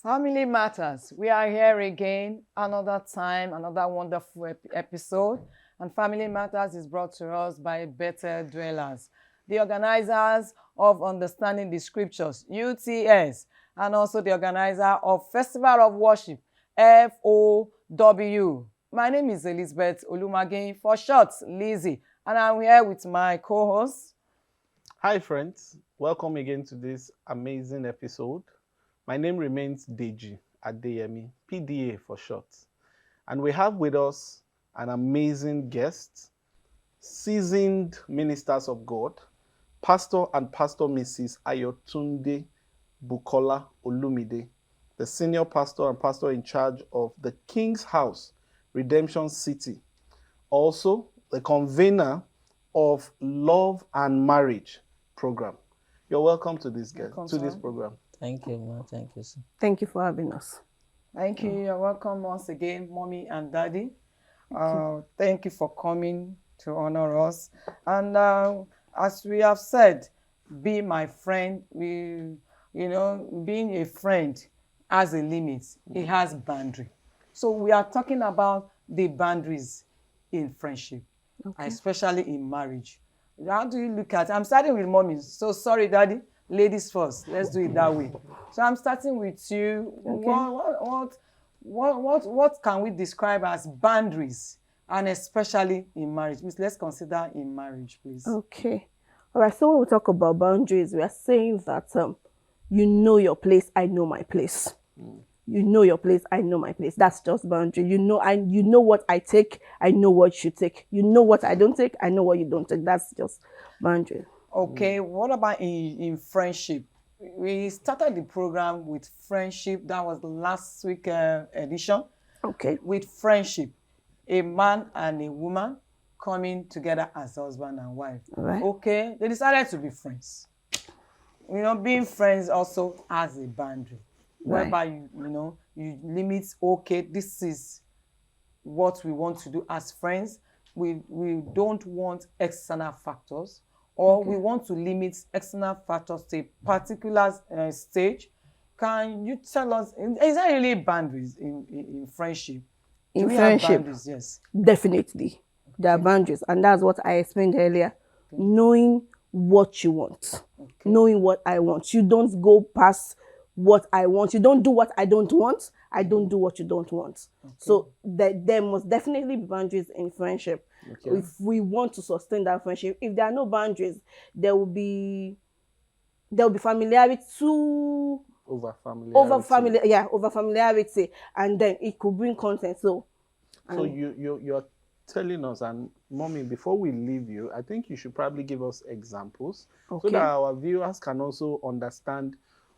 Family Matters. We are here again, another time, another wonderful episode. And Family Matters is brought to us by Better Dwellers, the organizers of Understanding the Scriptures, UTS, and also the organizer of Festival of Worship, FOW. My name is Elizabeth Olumide, for short, Lizzie, and I'm here with my co-host. Hi friends, welcome again to this amazing episode. My name remains Deji Adeyemi, PDA for short. And we have with us an amazing guest, seasoned ministers of God, Pastor and Pastor Mrs. Ayotunde Bukola OLUMIDE, the senior pastor and pastor in charge of the King's House, Redemption City. Also, the convener of Love and Marriage program. You're welcome to this program. Thank you, ma. Thank you, sir. Thank you for having us. Thank you. You're welcome once again, Mommy and Daddy. Thank you for coming to honor us. And as we have said, be my friend. Being a friend has a limit. It has boundary. So we are talking about the boundaries in friendship, especially in marriage. How do you look at it? I'm starting with Mommy. So sorry, Daddy. Ladies first. Let's do it that way. So I'm starting with you. Okay. What can we describe as boundaries, and especially in marriage? Let's consider in marriage, please. Okay. All right. So when we talk about boundaries, we are saying that you know your place, I know my place. You know your place, I know my place. That's just boundary. You know what I take, I know what you take. You know what I don't take, I know what you don't take. That's just boundary. Okay, what about in friendship? We started the program with friendship. That was the last week edition. Okay. With friendship, a man and a woman coming together as husband and wife. All right. Okay, they decided to be friends. Being friends also has a boundary. Right. Whereby you limit, okay, this is what we want to do as friends. We don't want external factors, or we want to limit external factors to a particular stage. Can you tell us, is there really boundaries in friendship? In friendship, boundaries? Yes. Definitely. There are boundaries, and that's what I explained earlier. Okay. Knowing what you want, knowing what I want. You don't go past what I want. You don't do what I don't want. I don't do what you don't want. Okay. So there must definitely be boundaries in friendship. Okay. If we want to sustain that friendship, if there are no boundaries, there will be familiarity too. Over familiarity, and then it could bring content. So you're telling us, and Mommy, before we leave you, I think you should probably give us examples so that our viewers can also understand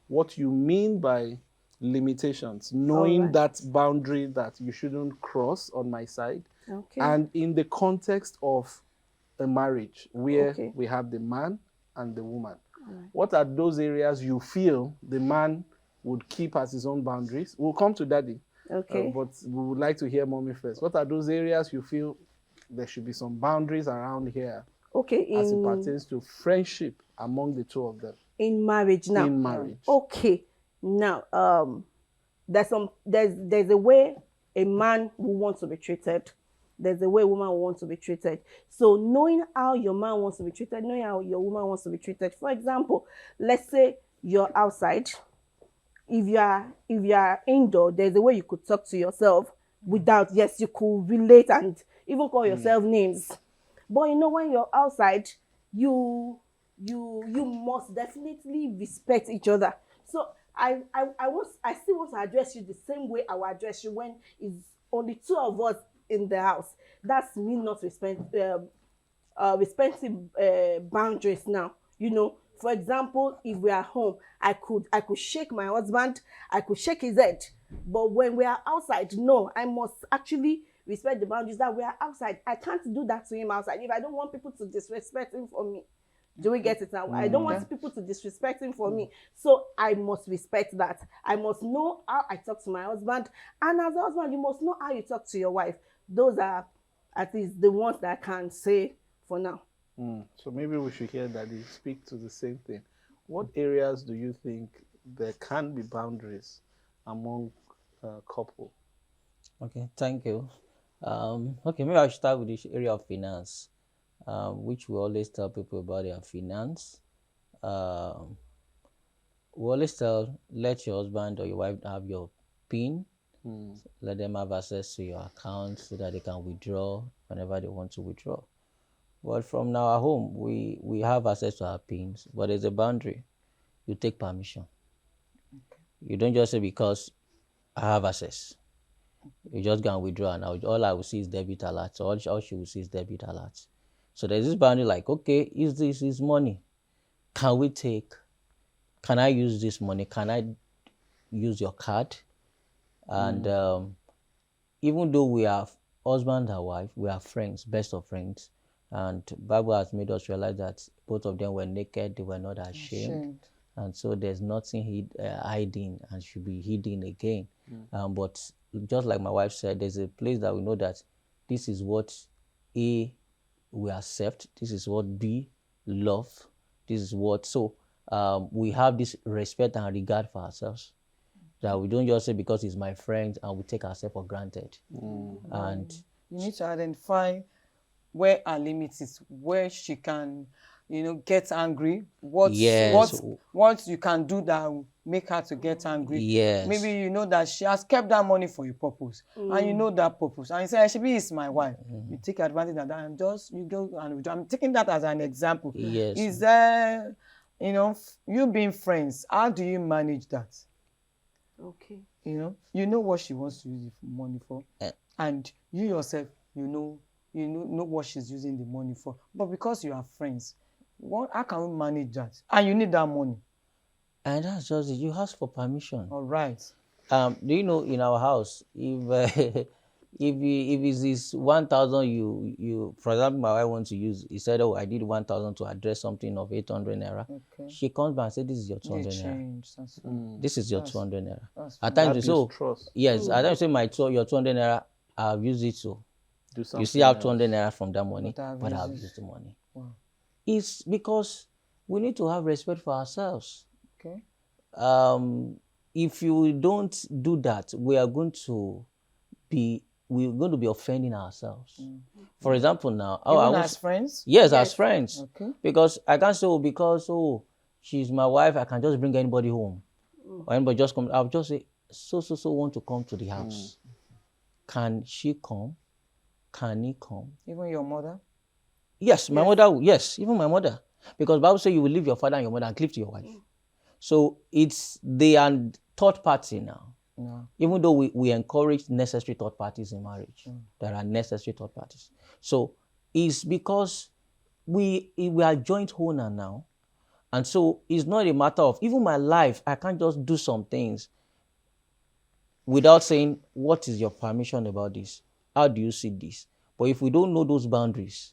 what you mean by limitations, knowing that boundary that you shouldn't cross on my side. Okay. And in the context of a marriage where we have the man and the woman, what are those areas you feel the man would keep as his own boundaries? We'll come to Daddy. Okay. But we would like to hear Mommy first. What are those areas you feel there should be some boundaries around here? Okay. As it pertains to friendship among the two of them. In marriage now. In marriage. Okay. Now, there's a way a man will want to be treated. There's a way a woman will want to be treated. So knowing how your man wants to be treated, knowing how your woman wants to be treated. For example, let's say you're outside. If you are indoor, there's a way you could talk to yourself without, yes, you could relate and even call yourself names. But when you're outside, you must definitely respect each other. So I still want to address you the same way I will address you when it's only two of us in the house. That's me not respecting boundaries now. For example, if we are home, I could shake my husband, I could shake his head. But when we are outside, no, I must actually respect the boundaries that we are outside. I can't do that to him outside if I don't want people to disrespect him for me. Do we get it now? I don't want people to disrespect him for me. So I must respect that. I must know how I talk to my husband. And as a husband, you must know how you talk to your wife. Those are at least the ones that I can say for now. So maybe we should hear Daddy speak to the same thing. What areas do you think there can be boundaries among couple? Okay, thank you. Okay, maybe I should start with this area of finance, which we always tell people about their finance. Um, we always tell, let your husband or your wife have your PIN, let them have access to your account so that they can withdraw whenever they want to withdraw. But from now at home, we have access to our PINs, but there's a boundary. You take permission. You don't just say because I have access. You just go and withdraw, and all I will see is debit alert. All she will see is debit alert. So there's this boundary like, okay, is this is money? Can we take? Can I use this money? Can I use your card? And even though we are husband and wife, we are friends, best of friends. And Bible has made us realize that both of them were naked, they were not ashamed. And so there's nothing hiding and should be hidden again. But just like my wife said, there's a place that we know that this is what A, we accept, this is what B, love, this is what, so we have this respect and regard for ourselves, that we don't just say because he's my friend and we take ourselves for granted. And you need to identify where her limit is, where she can, get angry. What you can do that will make her to get angry. Yes. Maybe you know that she has kept that money for a purpose, and you know that purpose, and you say, "Shebi is my wife." You take advantage of that, and you go and withdraw. I'm taking that as an example. Yes. Is there, you being friends? How do you manage that? Okay. You know what she wants to use the money for, and you yourself, you know what she's using the money for. But because you are friends, how can we manage that? And you need that money. And that's just it. You ask for permission. All right. Do you know in our house, if if it's 1,000, you for example, my wife wants to use, he said, oh, I did 1,000 to address something of 800 naira. Okay. She comes back and says, this is your 200 naira. This is your 200 naira. At That times you say, oh, trust. yes. At times you say, your 200 naira, I've used it to. Do something You still have else. 200 naira from that money, but I've used the money. Wow. It's because we need to have respect for ourselves. Okay. If you don't do that, we're going to be offending ourselves. For example, now, as friends? Yes, as friends. Okay. Because I can't say, she's my wife, I can just bring anybody home. Or anybody just come. I'll just say, so want to come to the house. Can she come? Can he come? Even your mother? Yes, my mother. Yes, even my mother. Because Bible says you will leave your father and your mother and cleave to your wife. So they are third party now. No. Even though we encourage necessary third parties in marriage, there are necessary third parties. So it's because we are joint owner now. And so it's not a matter of, even my life, I can't just do some things without saying, what is your permission about this? How do you see this? But if we don't know those boundaries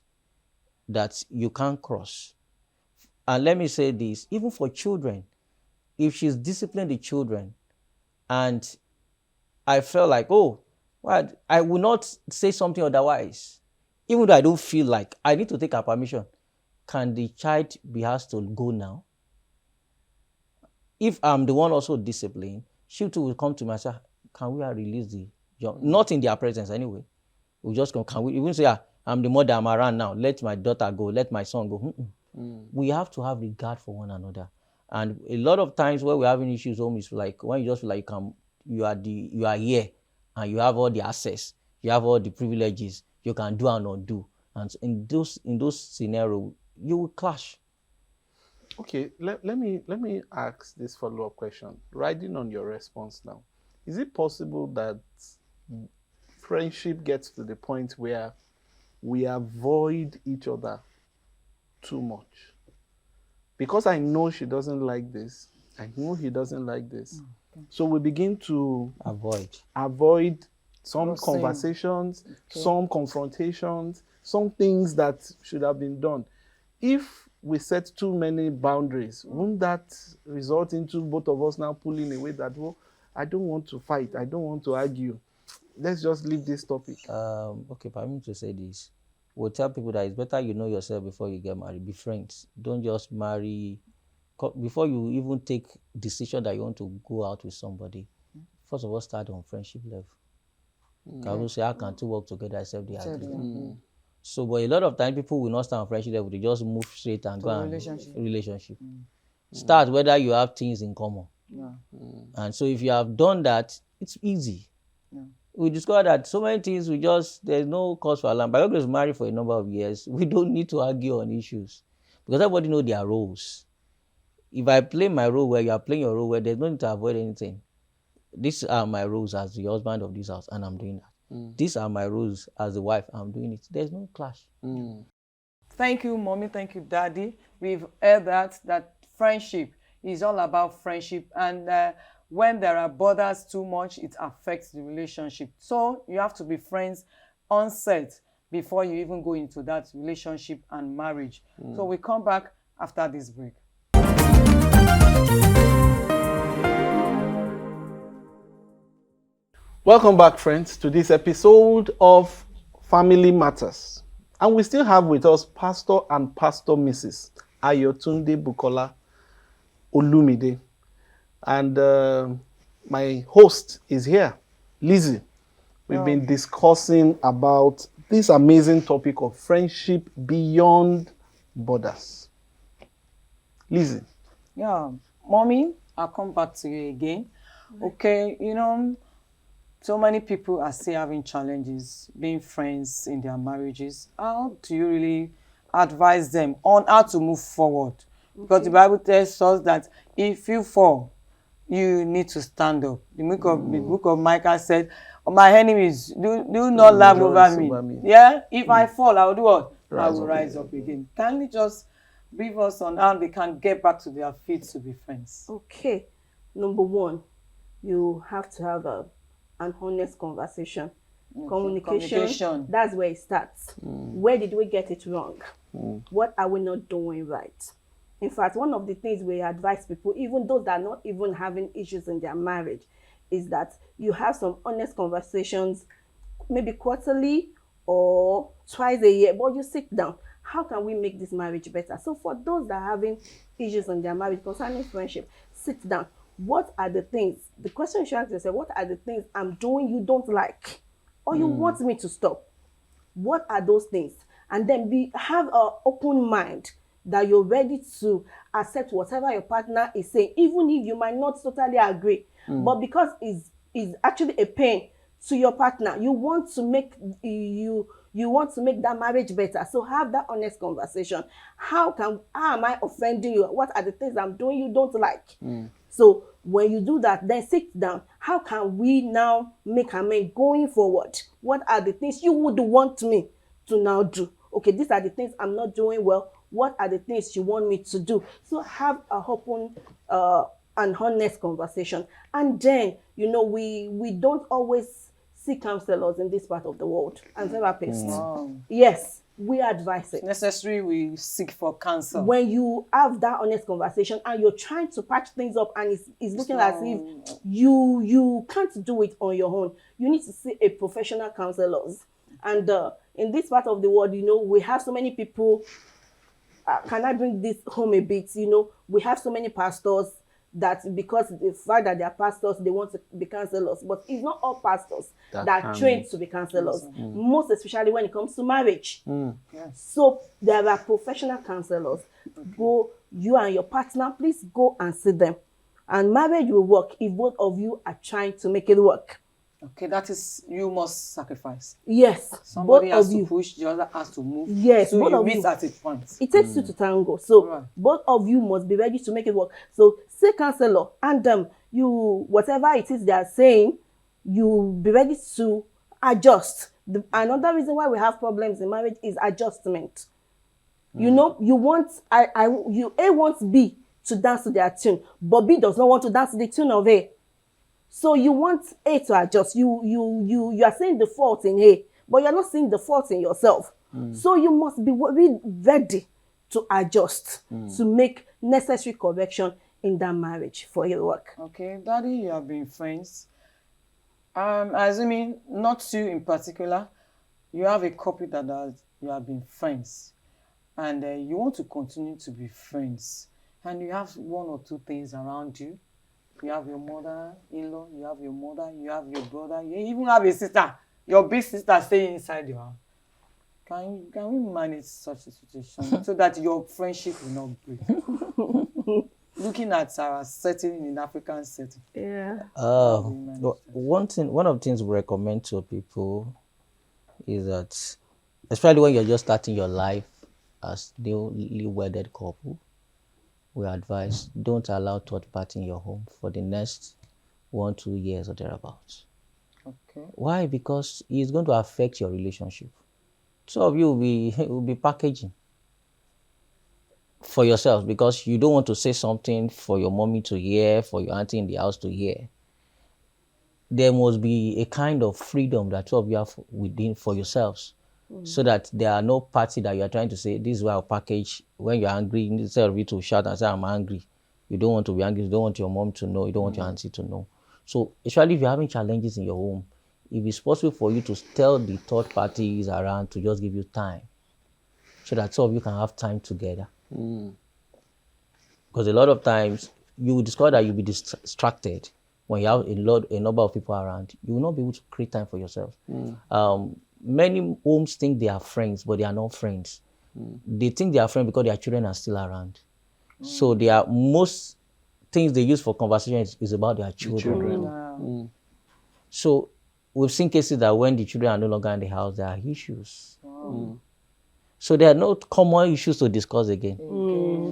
that you can't cross, and let me say this, even for children, if she's disciplining the children, and I felt like, I will not say something otherwise, even though I don't feel like I need to take her permission, can the child be asked to go now? If I'm the one also disciplined, she too will come to me and say, can we release the young? Not in their presence anyway. We'll just come, can we even say, I'm the mother, I'm around now, let my daughter go, let my son go. We have to have regard for one another. And a lot of times where we're having issues home is like when you just feel like you are here and you have all the access, you have all the privileges, you can do and not do. And in those scenarios, you will clash. Okay, let me ask this follow-up question. Riding on your response now, is it possible that friendship gets to the point where we avoid each other too much? Because I know she doesn't like this, I know he doesn't like this. So we begin to avoid some conversations, some confrontations, some things that should have been done. If we set too many boundaries, won't that result into both of us now pulling away that, I don't want to fight, I don't want to argue. Let's just leave this topic. Okay, permit me to say this. We'll tell people that it's better you know yourself before you get married. Be friends. Don't just marry. Before you even take decision that you want to go out with somebody, first of all start on friendship level. Can we say how can two work together except they agree? So, but a lot of times people will not start on friendship level. They just move straight and go on relationship. Start whether you have things in common. And so if you have done that, it's easy. We discovered that so many things there's no cause for alarm. Biography is married for a number of years. We don't need to argue on issues because everybody know their roles. If I play my role where you are playing your role where there's no need to avoid anything. These are my roles as the husband of this house and I'm doing that. These are my roles as the wife, I'm doing it. There's no clash. Thank you, Mommy. Thank you, Daddy. We've heard that friendship is all about friendship, and when there are borders too much, it affects the relationship. So you have to be friends on set before you even go into that relationship and marriage. So we come back after this break. Welcome back, friends, to this episode of Family Matters. And we still have with us Pastor and Pastor Mrs. Ayotunde Bukola OLUMIDE. And my host is here, Lizzie. We've been discussing about this amazing topic of friendship beyond borders. Lizzie. Yeah, Mommy, I'll come back to you again. Okay, so many people are still having challenges being friends in their marriages. How do you really advise them on how to move forward? Because the Bible tells us that if you fall, you need to stand up. The book of Micah said, my enemies, do not laugh over me. Yeah, if I fall, I will do what? I will rise up again. Can you just brief us on how they can get back to their feet to be friends? Okay. Number one, you have to have an honest conversation. Communication, that's where it starts. Where did we get it wrong? What are we not doing right? In fact, one of the things we advise people, even those that are not even having issues in their marriage, is that you have some honest conversations, maybe quarterly or twice a year, but you sit down. How can we make this marriage better? So for those that are having issues in their marriage concerning friendship, sit down. What are the things? The question you should ask yourself, what are the things I'm doing you don't like? Or you want me to stop? What are those things? And then have an open mind that you're ready to accept whatever your partner is saying, even if you might not totally agree. But because it's actually a pain to your partner, you want to make that marriage better. So have that honest conversation. How am I offending you? What are the things I'm doing you don't like? So when you do that, then sit down. How can we now make amends going forward? What are the things you would want me to now do? Okay, these are the things I'm not doing well. What are the things you want me to do? So have a open and honest conversation. And then, we don't always see counselors in this part of the world and therapists. Yes, we advise it. It's necessary we seek for counsel. When you have that honest conversation and you're trying to patch things up and it's looking as if you can't do it on your own, you need to see a professional counselor. And in this part of the world, we have so many people. Can I bring this home a bit? We have so many pastors that because the fact that they are pastors, they want to be counselors. But it's not all pastors that are trained to be counselors, most especially when it comes to marriage. So there are professional counselors. Go, you and your partner, please go and see them. And marriage will work if both of you are trying to make it work. Okay, that is, you must sacrifice. Yes. Somebody has to push, the other has to move. Yes. So you meet at a point. It takes two to tango. So both of you must be ready to make it work. So say counselor, and whatever it is they are saying, you be ready to adjust. Another reason why we have problems in marriage is adjustment. You want A wants B to dance to their tune, but B does not want to dance to the tune of A. So you want A to adjust. You are seeing the fault in A, but you're not seeing the fault in yourself. So you must be ready to adjust, to make necessary correction in that marriage for your work. Okay, Daddy, you have been friends. Assuming not you in particular, you have a couple that you have been friends, and you want to continue to be friends, and you have one or two things around you You have your mother-in-law, you have your mother, you have your brother, you even have a sister, your big sister staying inside your house. Can we manage such a situation so that your friendship will not break? Looking at our setting in African setting. Yeah. One of the things we recommend to people is that, especially when you're just starting your life as newly wedded couple, we advise don't allow third party in your home for the next 1-2 years or thereabouts. Okay. Why? Because it's going to affect your relationship. Two of you will be packaging for yourselves because you don't want to say something for your mommy to hear, for your auntie in the house to hear. There must be a kind of freedom that two of you have within for yourselves, so that there are no party that you are trying to say, this is why I'll package when you're angry, instead of you to shout and say, I'm angry. You don't want to be angry, you don't want your mom to know, you don't want your auntie to know. So, especially if you're having challenges in your home, if it's possible for you to tell the third parties around to just give you time, so that two of you can have time together. Because a lot of times, you will discover that you'll be distracted when you have a number of people around. You will not be able to create time for yourself. Many homes think they are friends, but they are not friends. They think they are friends because their children are still around. So most things they use for conversation is about their children. So we've seen cases that when the children are no longer in the house, there are issues. So there are no common issues to discuss again.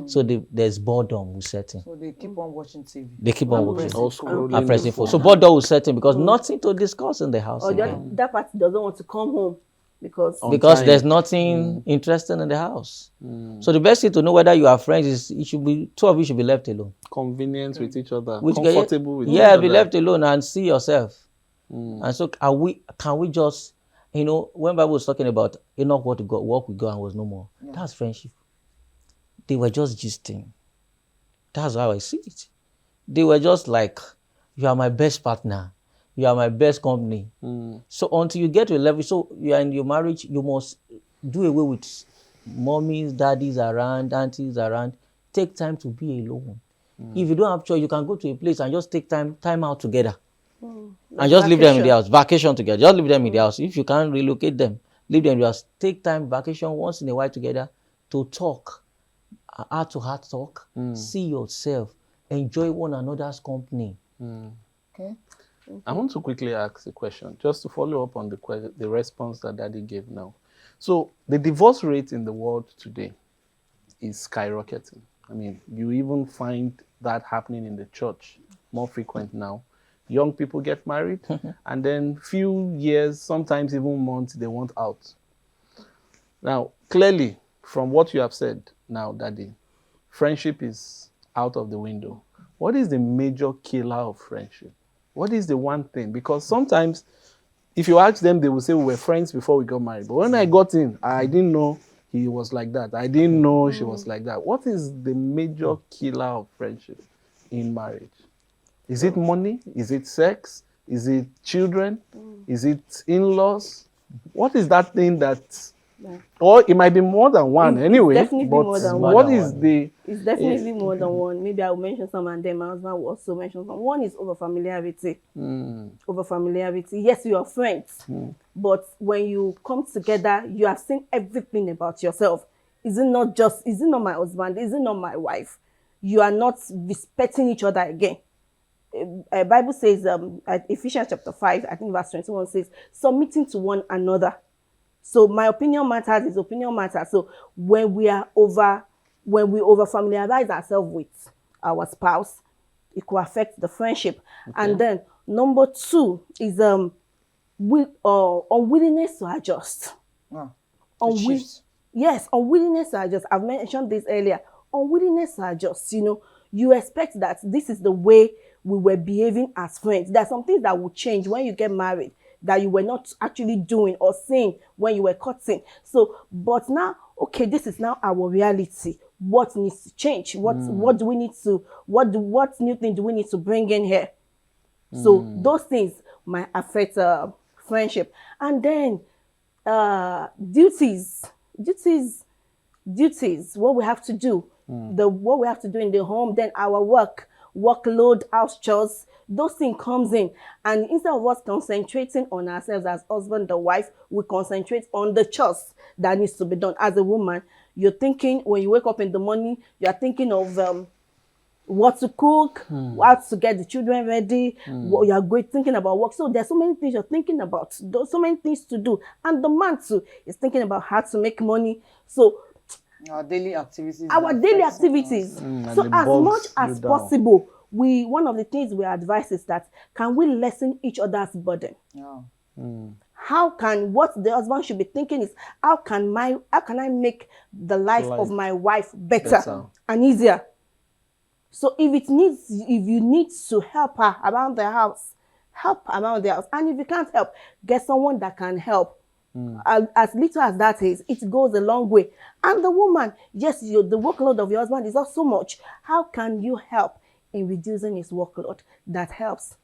So there's boredom will set in. So they keep on watching TV. They keep on watching and pressing phone. So boredom will set in because nothing to discuss in the house Or again. that party doesn't want to come home because There's nothing interesting in the house. So the best thing to know whether you are friends is two of you should be left alone. Convenient with each other, comfortable with each other. other. Be left alone and see yourself. And so can we just, when Bible was talking about Enoch walk with God and was no more, that's friendship. They were just gisting. That's how I see it. They were just like, you are my best partner. You are my best company. So until you get to a level, so you are in your marriage, you must do away with mommies, daddies around, aunties around. Take time to be alone. If you don't have choice, you can go to a place and just take time out together. And just leave them in the house. Vacation together. Just leave them in the house. If you can't relocate them, leave them in the house. Take time, vacation once in a while together to talk. Heart-to-heart talk. See yourself. Enjoy one another's company. Okay. I want to quickly ask a question, just to follow up on the response that Daddy gave now. So the divorce rate in the world today is skyrocketing. I mean, you even find that happening in the church more frequent now. Young people get married, and then few years, sometimes even months, they want out. Now, clearly, from what you have said now, Daddy, friendship is out of the window. What is the major killer of friendship? What is the one thing? Because sometimes, if you ask them, they will say, we were friends before we got married. But when I got in, I didn't know he was like that. I didn't know she was like that. What is the major killer of friendship in marriage? Is it money? Is it sex? Is it children? Is it in-laws? What is that thing that... Or it might be more than one anyway. It's definitely more than one. What is the... It's definitely more than one. Maybe I'll mention some and then my husband will also mention some. One is over familiarity. Over familiarity. Yes, you are friends. But when you come together, you have seen everything about yourself. Is it not my husband? Is it not my wife? You are not respecting each other again. Bible says, at Ephesians chapter 5, I think verse 21 says, submitting to one another. So my opinion matters, his opinion matters. So when we over familiarize ourselves with our spouse, it could affect the friendship. Okay. And then number 2 is unwillingness to adjust. Yes, unwillingness to adjust. I've mentioned this earlier. Unwillingness to adjust. You expect that this is the way we were behaving as friends. There are some things that will change when you get married that you were not actually doing or saying when you were courting. So, but now, okay, this is now our reality. What needs to change? What do we need to? What new thing do we need to bring in here? So those things might affect friendship. And then duties. What we have to do. What we have to do in the home. Then our work. workload, house chores, those things comes in. And instead of us concentrating on ourselves as husband or wife, we concentrate on the chores that needs to be done. As a woman, you're thinking, when you wake up in the morning, you're thinking of what to cook, how to get the children ready, what you're thinking about work. So there's so many things you're thinking about. There's so many things to do. And the man too is thinking about how to make money. So our daily activities. So as much as possible, one of the things we advise is that can we lessen each other's burden? Yeah. How can, what the husband should be thinking is, how can I make the life of my wife better and easier? So if you need to help her around the house, help around the house. And if you can't help, get someone that can help. As little as that is, it goes a long way. And the woman, yes, the workload of your husband is not so much. How can you help in reducing his workload? That helps.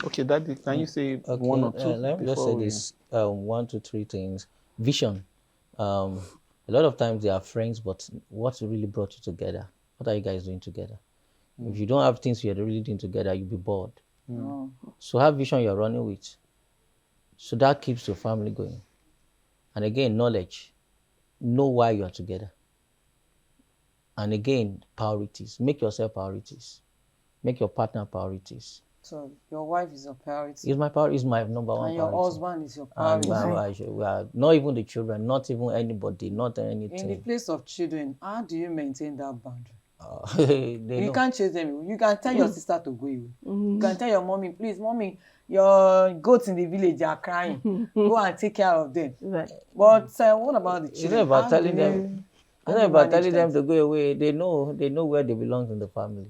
Okay, Daddy, can you say one or two? Let me just say this 1 to 3 things. Vision. A lot of times they are friends, but what really brought you together? What are you guys doing together? If you don't have things you're really doing together, you'll be bored. So have vision you're running with. So that keeps your family going. And again, knowledge. Know why you are together. And again, priorities. Make yourself priorities. Make your partner priorities. So your wife is your priority. Is my priority, is my number one and your priority. husband is your priority. And we are not even the children, not even anybody, not anything. In the place of children, how do you maintain that boundary? You know. Can't chase them. You can tell your sister to go away. You can tell your mommy, please, mommy, your goats in the village are crying. Go and take care of them. Right. But what about the children? It's not about telling them. It's not about telling them to go away. They know where they belong in the family.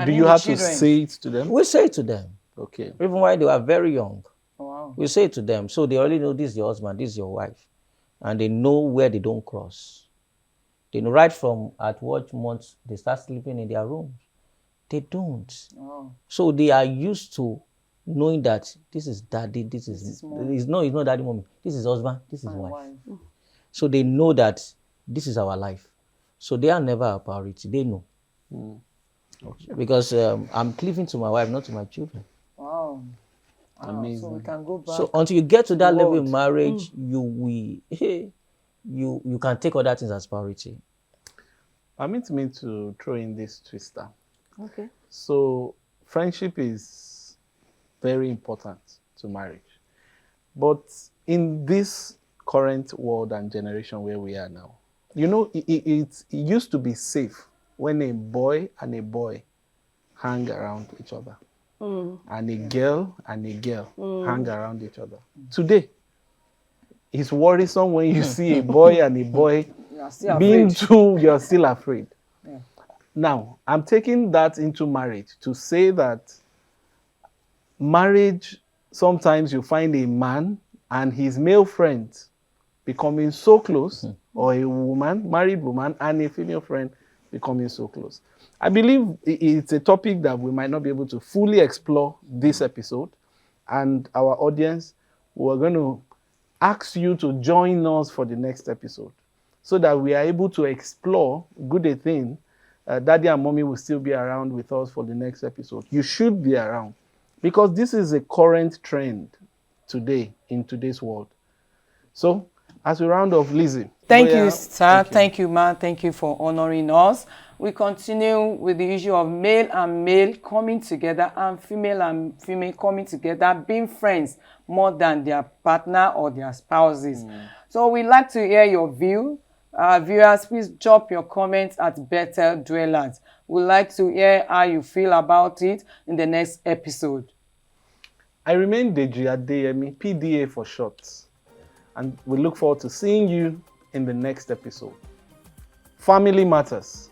Do you have to say it to them? We say it to them. Okay. Even while they were very young. Wow. We say it to them. So they already know this is your husband, this is your wife. And they know where they don't cross. They know right from at what months they start sleeping in their rooms. They don't. Oh. So they are used to knowing that this is daddy, this is it's not daddy, mommy. This is husband, this is wife. So they know that this is our life. So they are never a priority. They know. Okay. Because I'm cleaving to my wife, not to my children. Wow. Amazing. So we can go back. So until you get to that level in marriage, you can take other things as priority. Permit me to throw in this twister. Okay. So friendship is very important to marriage. But in this current world and generation where we are now, you know, it used to be safe when a boy and a boy hang around each other. And a girl hang around each other. Today, it's worrisome when you see a boy and a boy being two, you're still afraid. Yeah. Now, I'm taking that into marriage to say that marriage, sometimes you find a man and his male friends becoming so close, or a woman, married woman, and a female friend becoming so close. I believe it's a topic that we might not be able to fully explore this episode, and our audience, we're going to ask you to join us for the next episode so that we are able to explore, good a thing, Daddy and Mommy will still be around with us for the next episode. You should be around because this is a current trend today in today's world. So, as we round off, Lizzie. Thank you, sir. Thank you, man. Thank you for honoring us. We continue with the issue of male and male coming together and female coming together, being friends more than their partner or their spouses. So we'd like to hear your view. Viewers, please drop your comments at Better Dwellers. We'd like to hear how you feel about it in the next episode. I remain Deji Adeyemi, PDA for short. And we look forward to seeing you in the next episode. Family Matters.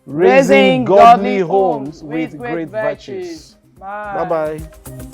Raising godly homes with great virtues. Bye. Bye-bye.